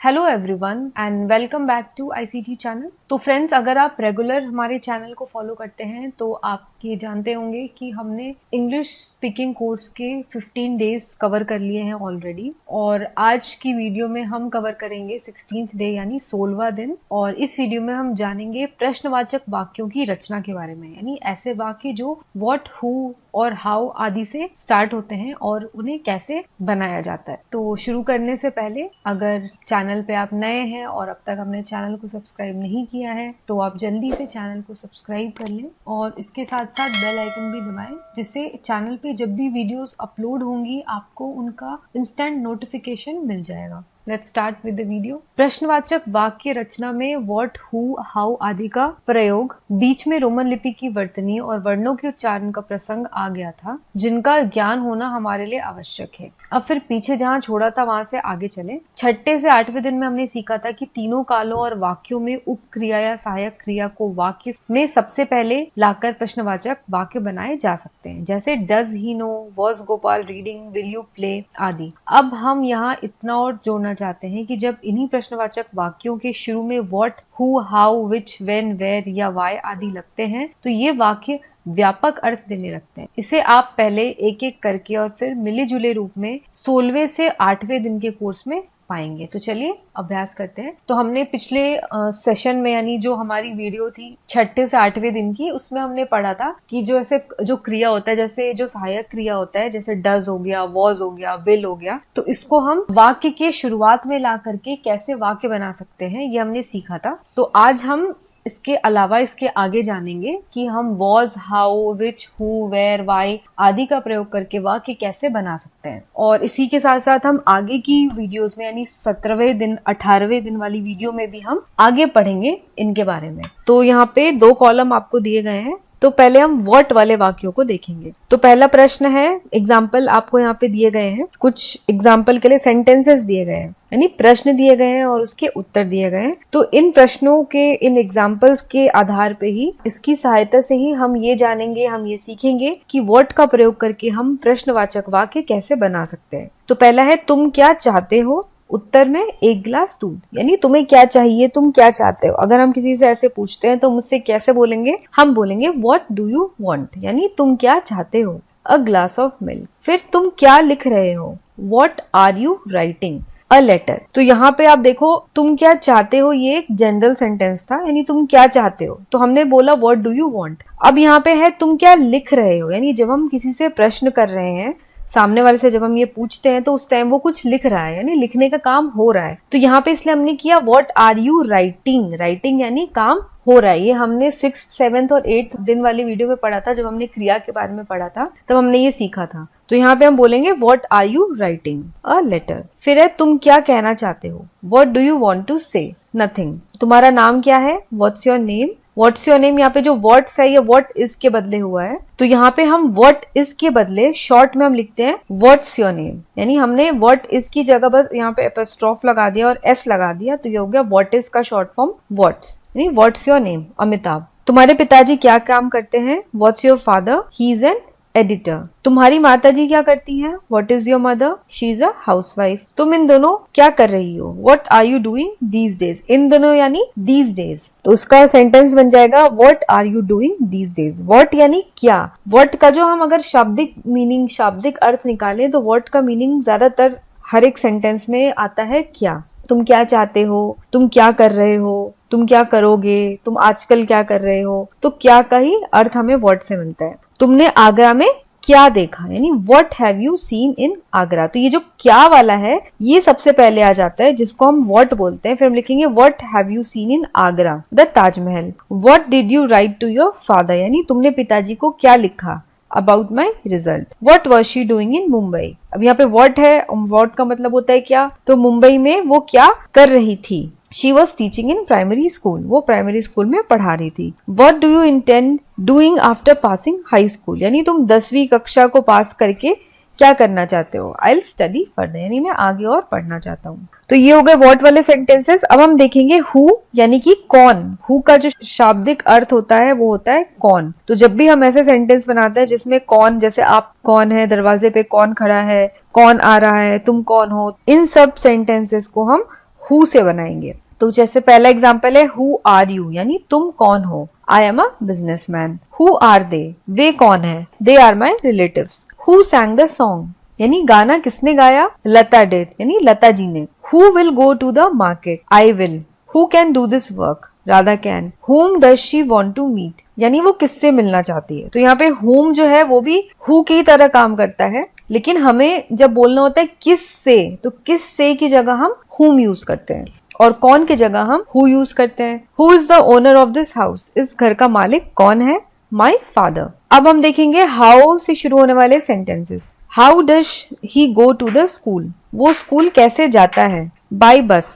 Hello everyone and welcome back to ICT channel. तो friends, अगर आप रेगुलर हमारे चैनल को फॉलो करते हैं तो आप ये जानते होंगे कि हमने इंग्लिश स्पीकिंग कोर्स के 15 डेज कवर कर लिए हैं ऑलरेडी, और आज की वीडियो में हम कवर करेंगे 16th डे यानी 16वां दिन। और इस वीडियो में हम जानेंगे प्रश्नवाचक वाक्यों की रचना के बारे में, यानी ऐसे वाक्य जो व्हाट, हु और हाउ आदि से स्टार्ट होते हैं और उन्हें कैसे बनाया जाता है। तो शुरू करने से पहले अगर चैनल पे आप नए हैं और अब तक हमने चैनल को सब्सक्राइब नहीं किया है तो आप जल्दी से चैनल को सब्सक्राइब कर लें और इसके साथ साथ बेल आइकन भी दबाएं, जिससे चैनल पे जब भी वीडियोस अपलोड होंगी आपको उनका इंस्टेंट नोटिफिकेशन मिल जाएगा। Let's start with the video. प्रश्नवाचक वाक्य रचना में व्हाट, हु, हाउ आदि का प्रयोग, बीच में रोमन लिपि की वर्तनी और वर्णों के उच्चारण का प्रसंग आ गया था, जिनका ज्ञान होना हमारे लिए आवश्यक है। अब फिर पीछे जहाँ छोड़ा था वहां से आगे चले। 6 से 8वें दिन में हमने सीखा था कि तीनों कालों और वाक्यों में उपक्रिया या सहायक क्रिया को वाक्य में सबसे पहले लाकर प्रश्नवाचक वाक्य बनाए जा सकते हैं, जैसे does he know, was Gopal reading, will you play आदि। अब हम यहाँ इतना और जोड़ना चाहते हैं कि जब इन्हीं प्रश्नवाचक वाक्यों के शुरू में what, who, how, which, when, where या व्हाई आदि लगते हैं तो ये वाक्य व्यापक अर्थ देने लगते हैं। इसे आप पहले एक एक करके और फिर मिले जुले रूप में 16वें से 8वें दिन के कोर्स में पाएंगे। तो चलिए अभ्यास करते हैं। तो हमने पिछले सेशन में, यानी जो हमारी वीडियो थी 6 से 8वें दिन की, उसमें हमने पढ़ा था कि जो क्रिया होता है, जैसे जो सहायक क्रिया होता है, जैसे डज हो गया, वॉज हो गया, विल हो गया, तो इसको हम वाक्य के शुरुआत में ला करके कैसे वाक्य बना सकते हैं ये हमने सीखा था। तो आज हम इसके अलावा इसके आगे जानेंगे कि हम was, how, which, who, where, why आदि का प्रयोग करके वाक्य कैसे बना सकते हैं। और इसी के साथ साथ हम आगे की वीडियोस में, यानी 17वें दिन 18वें दिन वाली वीडियो में भी हम आगे पढ़ेंगे इनके बारे में। तो यहाँ पे 2 कॉलम आपको दिए गए हैं। तो पहले हम व्हाट वाले वाक्यों को देखेंगे। तो पहला प्रश्न है, एग्जाम्पल आपको यहाँ पे दिए गए हैं, कुछ एग्जाम्पल के लिए सेंटेंसेस दिए गए हैं, यानी प्रश्न दिए गए हैं और उसके उत्तर दिए गए हैं। तो इन प्रश्नों के, इन एग्जाम्पल्स के आधार पे ही, इसकी सहायता से ही हम ये जानेंगे, हम ये सीखेंगे कि व्हाट का प्रयोग करके हम प्रश्नवाचक वाक्य कैसे बना सकते हैं। तो पहला है, तुम क्या चाहते हो, उत्तर में 1 गिलास दूध। यानी तुम्हें क्या चाहिए, तुम क्या चाहते हो। अगर हम किसी से ऐसे पूछते हैं तो मुझसे कैसे बोलेंगे, हम बोलेंगे व्हाट डू यू वांट, यानी तुम क्या चाहते हो, अ ग्लास ऑफ मिल्क। फिर तुम क्या लिख रहे हो, what are you writing, a letter. तो यहाँ पे आप देखो, तुम क्या चाहते हो ये एक जनरल सेंटेंस था, यानी तुम क्या चाहते हो, तो हमने बोला व्हाट डू यू वांट। अब यहाँ पे है तुम क्या लिख रहे हो, यानी जब हम किसी से प्रश्न कर रहे हैं, सामने वाले से जब हम ये पूछते हैं तो उस टाइम वो कुछ लिख रहा है, यानी लिखने का काम हो रहा है। तो यहाँ पे इसलिए हमने किया what are you writing, writing यानी काम हो रहा है। ये हमने 6th, 7th और 8th दिन वाली वीडियो में पढ़ा था, जब हमने क्रिया के बारे में पढ़ा था तब हमने ये सीखा था। तो यहाँ पे हम बोलेंगे what are you writing, a letter. फिर है तुम क्या कहना चाहते हो, what do you want to say, nothing. तुम्हारा नाम क्या है, what's your name. What's your name, यहाँ पे जो व्हाट्स है ये व्हाट इज के बदले हुआ है, तो यहाँ पे हम व्हाट इज के बदले शॉर्ट में हम लिखते हैं व्हाट्स योर नेम, यानी हमने व्हाट इज की जगह बस यहाँ पे एपोस्ट्रोफ लगा दिया और एस लगा दिया, तो ये हो गया व्हाट इज का शॉर्ट फॉर्म व्हाट्स, यानी व्हाट्स योर नेम, अमिताभ। तुम्हारे पिताजी क्या काम करते हैं, what's your father, he is an editor. तुम्हारी माताजी क्या करती हैं, what is your mother, she is a housewife. तुम इन दोनों क्या कर रही हो, what are you doing these days, इन दोनों यानी दीज डेज। तो उसका सेंटेंस बन जाएगा what are you doing these days. What यानी क्या, व्हाट का जो हम अगर शाब्दिक मीनिंग, शाब्दिक अर्थ निकालें तो व्हाट का मीनिंग ज्यादातर हर एक सेंटेंस में आता है क्या। तुम क्या चाहते हो, तुम क्या कर रहे हो, तुम क्या करोगे, तुम आजकल क्या कर रहे हो, तो क्या का ही अर्थ हमें व्हाट से मिलता है। तुमने आगरा में क्या देखा, यानी what have you seen in Agra. तो ये जो क्या वाला है ये सबसे पहले आ जाता है, जिसको हम व्हाट बोलते हैं। फिर हम लिखेंगे what have you seen in Agra, the Taj Mahal. What did you write to your father, यानी तुमने पिताजी को क्या लिखा, about my result. What was she doing in Mumbai. अब यहाँ पे व्हाट है, व्हाट का मतलब होता है क्या, तो मुंबई में वो क्या कर रही थी, she was teaching in primary school, वो प्राइमरी स्कूल में पढ़ा रही थी। What do you intend doing after passing high school, यानी तुम 10वीं कक्षा को पास करके क्या करना चाहते हो, आई विल स्टडी फर्दर, यानी मैं आगे और पढ़ना चाहता हूँ। तो ये हो गए व्हाट वाले सेंटेंसेस। अब हम देखेंगे हु, यानी कि कौन। हु का जो शाब्दिक अर्थ होता है वो होता है कौन। तो जब भी हम ऐसे सेंटेंस बनाते हैं जिसमें कौन, जैसे आप कौन है, दरवाजे पे कौन खड़ा है, कौन आ रहा है, तुम कौन हो, इन सब सेंटेंसेस को हम हु से बनाएंगे। तो जैसे पहला एग्जाम्पल है हु आर यू, यानी तुम कौन हो। I am a businessman. Who are they, वे कौन है। They are my relatives. Who sang the song, यानी गाना किसने गाया। लता डिड, यानी लता जी ने। Who will go to the market. I will. Who can do this work. Radha can. whom does she want to meet, यानी वो किससे मिलना चाहती है। तो यहाँ पे whom जो है वो भी who की तरह काम करता है, लेकिन हमें जब बोलना होता है किस से, तो किस से की जगह हम whom यूज करते हैं, और कौन की जगह हम who यूज करते हैं। Who is the owner of this house, इस घर का मालिक कौन है। My father। अब हम देखेंगे how से शुरू होने वाले sentences. How does he go to the school, वो स्कूल कैसे जाता है। By bus।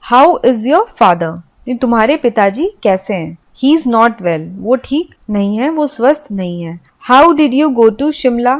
How is your father, तुम्हारे पिताजी कैसे हैं। ही इज नॉट वेल, वो ठीक नहीं है, वो स्वस्थ नहीं है। How did you go to Shimla.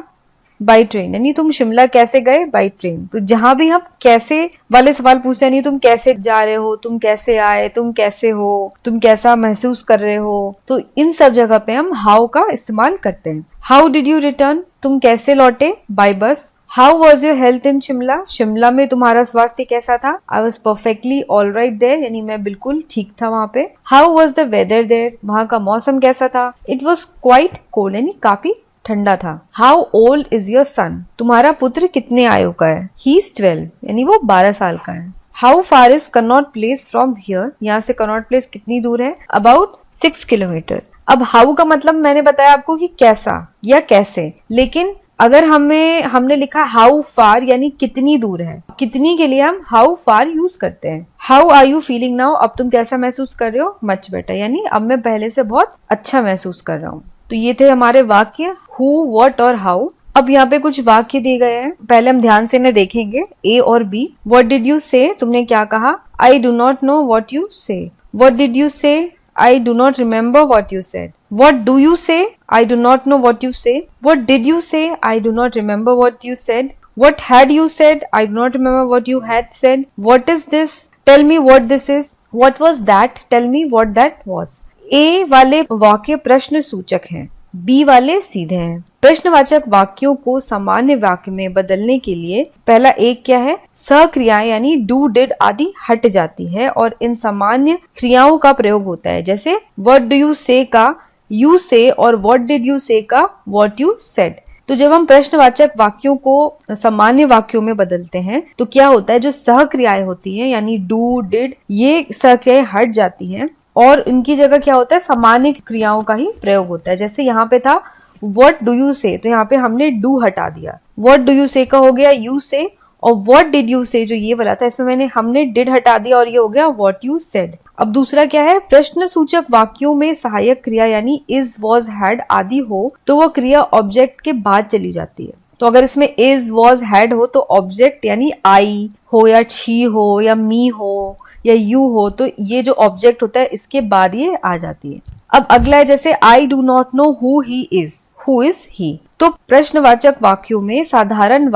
By train, यानी तुम शिमला कैसे गए। By train. तो जहां भी हम कैसे वाले सवाल पूछते हैं, यानी तुम कैसे जा रहे हो, तुम कैसे आए, तुम कैसे हो, तुम कैसा महसूस कर रहे हो, तो इन सब जगह पे हम हाउ का इस्तेमाल करते हैं। हाउ डिड यू रिटर्न, तुम कैसे लौटे। By bus. How was your health in Shimla, Shimla में तुम्हारा स्वास्थ्य कैसा था। I was perfectly all right there, यानी मैं बिल्कुल ठीक था वहां पे। How was the weather there, वहां का मौसम कैसा था। इट वॉज क्वाइट कोल्ड, यानी काफी ठंडा था। How old is your son, तुम्हारा पुत्र कितने आयु का है। ही इज 12, यानी वो 12 साल का है। How far is Connaught place from here, यहाँ से कनॉट प्लेस कितनी दूर है। About 6 kilometre. अब हाउ का मतलब मैंने बताया आपको कि कैसा या कैसे, लेकिन अगर हमने लिखा हाउ फार यानी कितनी दूर है, कितनी के लिए हम हाउ फार यूज करते हैं। How are you feeling now, अब तुम कैसा महसूस कर रहे हो। मच बेटर, यानी अब मैं पहले से बहुत अच्छा महसूस कर रहा हूँ। तो ये थे हमारे वाक्य हु, व्हाट और हाउ। अब यहाँ पे कुछ वाक्य दिए गए हैं, पहले हम ध्यान से इन्हें देखेंगे, ए और बी। व्हाट डिड यू से, तुमने क्या कहा। I do not know what you से। व्हाट डिड यू से, I do not remember what you said. What do you say? I do not know what you say. What did you say? I do not remember what you said. What had you said? I do not remember what you had said. What is this? Tell me what this is. What was that? Tell me what that was. A वाले वाक्य प्रश्न सूचक हैं, B वाले सीधे हैं। प्रश्नवाचक वाक्यों को सामान्य वाक्य में बदलने के लिए पहला एक क्या है, सक्रियाएं यानी डू डिड आदि हट जाती है और इन सामान्य क्रियाओं का प्रयोग होता है। जैसे व्हाट डू यू से का यू से और व्हाट डिड यू से का व्हाट यू सेड। तो जब हम प्रश्नवाचक वाक्यों को सामान्य वाक्यों में बदलते हैं तो क्या होता है, जो सहक्रियाएं होती हैं यानी डू डिड, ये सहक्रियाएं हट जाती हैं और इनकी जगह क्या होता है, सामान्य क्रियाओं का ही प्रयोग होता है। जैसे यहाँ पे था व्हाट डू यू से, तो यहाँ पे हमने डू हटा दिया। व्हाट डू यू से का हो गया यू से, और व्हाट डिड यू से जो ये वाला था इसमें हमने डिड हटा दिया और ये हो गया व्हाट यू सेड। अब दूसरा क्या है, प्रश्न सूचक वाक्यों में सहायक क्रिया यानी इज, वॉज, हैड आदि हो तो वो क्रिया ऑब्जेक्ट के बाद चली जाती है। तो अगर इसमें इज, वॉज, हैड हो तो ऑब्जेक्ट यानी आई हो या शी हो या मी हो या यू हो, तो ये जो ऑब्जेक्ट होता है इसके बाद ये आ जाती है। अब अगला है जैसे I do not know who he is, who is he. तो प्रश्नवाचक वाक्यों में साधारण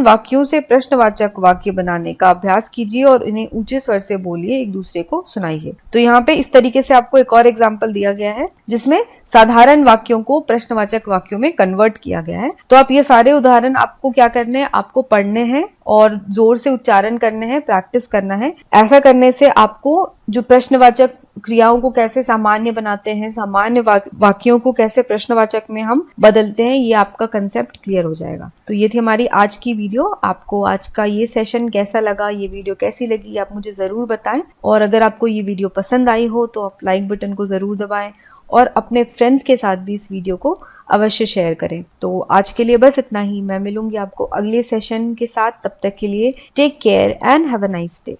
वाक्यों से प्रश्नवाचक वाक्य बनाने का अभ्यास कीजिए और इन्हें ऊंचे स्वर से बोलिए, एक दूसरे को सुनाइए। तो यहाँ पे इस तरीके से आपको एक और एग्जाम्पल दिया गया है जिसमें साधारण वाक्यों को प्रश्नवाचक वाक्यों में कन्वर्ट किया गया है। तो आप ये सारे उदाहरण आपको क्या करने हैं, आपको पढ़ने हैं और जोर से उच्चारण करने हैं, प्रैक्टिस करना है। ऐसा करने से आपको जो प्रश्नवाचक क्रियाओं को कैसे सामान्य बनाते हैं, सामान्य वाक्यों को कैसे प्रश्नवाचक में हम बदलते हैं, ये आपका कंसेप्ट क्लियर हो जाएगा। तो ये थी हमारी आज की वीडियो। आपको आज का ये सेशन कैसा लगा, ये वीडियो कैसी लगी, आप मुझे जरूर बताएं। और अगर आपको ये वीडियो पसंद आई हो तो आप लाइक बटन को जरूर दबाएं और अपने फ्रेंड्स के साथ भी इस वीडियो को अवश्य शेयर करें। तो आज के लिए बस इतना ही। मैं मिलूंगी आपको अगले सेशन के साथ, तब तक के लिए take care and have a nice day.